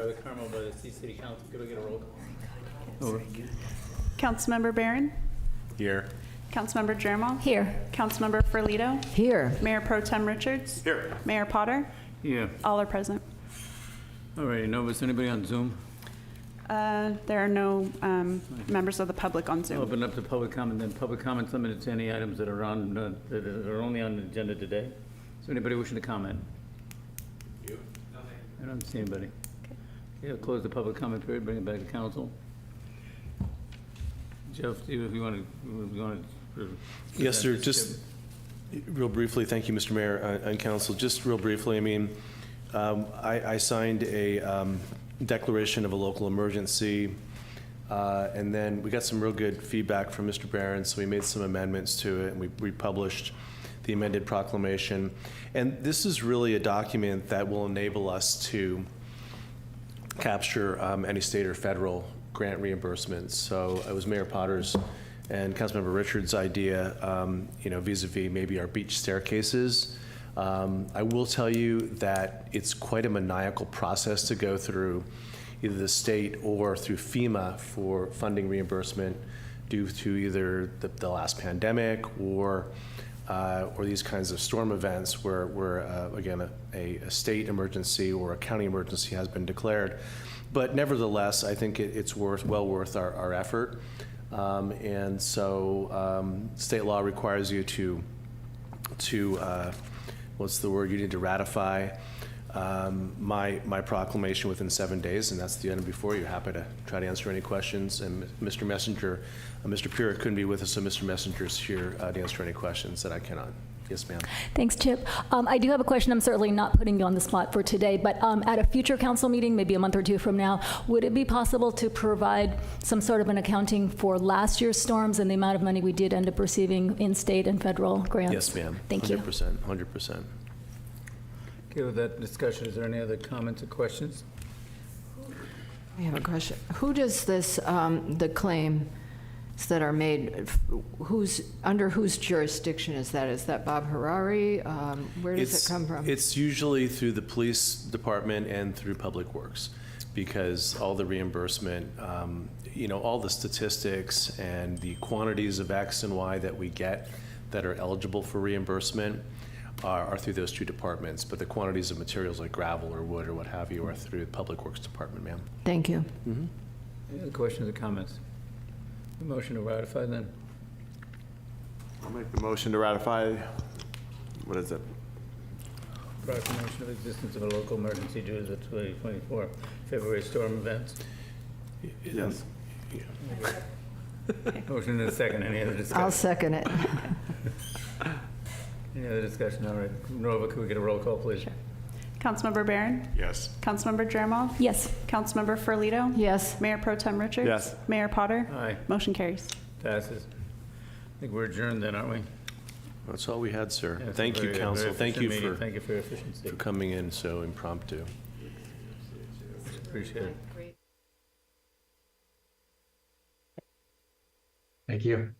by the Carmel-by-the-Sea City Council. Could we get a roll call? Over. Councilmember Barron? Here. Councilmember Jermel? Here. Councilmember Ferlito? Here. Mayor Pro Tem Richards? Here. Mayor Potter? Yeah. All are present. All right, Novus, anybody on Zoom? There are no members of the public on Zoom. Open up to public comment, then public comments limited to any items that are on, that are only on the agenda today. Is there anybody wishing to comment? You? Nothing. I don't see anybody. Okay, I'll close the public comment period, bring it back to council. Jeff, if you want to. Yes, sir. Just real briefly, thank you, Mr. Mayor and Council. Just real briefly, I mean, I signed a declaration of a local emergency, and then we got some real good feedback from Mr. Barron, so we made some amendments to it, and we republished the amended proclamation. And this is really a document that will enable us to capture any state or federal grant reimbursements. So it was Mayor Potter's and Councilmember Richards' idea, vis-a-vis maybe our beach staircases. I will tell you that it's quite a maniacal process to go through either the state or through FEMA for funding reimbursement due to either the last pandemic or these kinds of storm events where again, a state emergency or a county emergency has been declared. But nevertheless, I think it's well worth our effort. And so state law requires you to what's the word? You need to ratify my proclamation within 7 days, and that's the item before you. Happy to try to answer any questions. And Mr. Messenger, Mr. Pura couldn't be with us, so Mr. Messenger's here to answer any questions that I cannot. Yes, ma'am. Thanks, Chip. I do have a question. I'm certainly not putting you on the spot for today, but at a future council meeting, maybe a month or two from now, would it be possible to provide some sort of an accounting for last year's storms and the amount of money we did end up receiving in state and federal grants? Yes, ma'am. Thank you. 100%. Okay, with that discussion, is there any other comments or questions? I have a question. Who does this, the claims that are made, under whose jurisdiction is that? Is that Bob Harari? Where does it come from? It's usually through the police department and through Public Works, because all the reimbursement, all the statistics and the quantities of X and Y that we get that are eligible for reimbursement are through those two departments, but the quantities of materials like gravel or wood or what have you are through the Public Works Department, ma'am. Thank you. Mm-hmm. Any other questions or comments? A motion to ratify then? I'll make the motion to ratify. What is it? Proclamation of existence of a local emergency due to the 2024 February storm events. Yes. Motion and a second. Any other discussion? I'll second it. Any other discussion? All right. Nova, could we get a roll call, please? Sure. Councilmember Barron? Yes. Councilmember Jermel? Yes. Councilmember Ferlito? Yes. Mayor Pro Tem Richards? Yes. Mayor Potter? Aye. Motion carries. Passes. I think we're adjourned then, aren't we? That's all we had, sir. Yeah, it's Thank a you, very- Council. very Thank you efficient meeting. Thank you for your efficiency. for coming in so impromptu. Appreciate it. Thank you.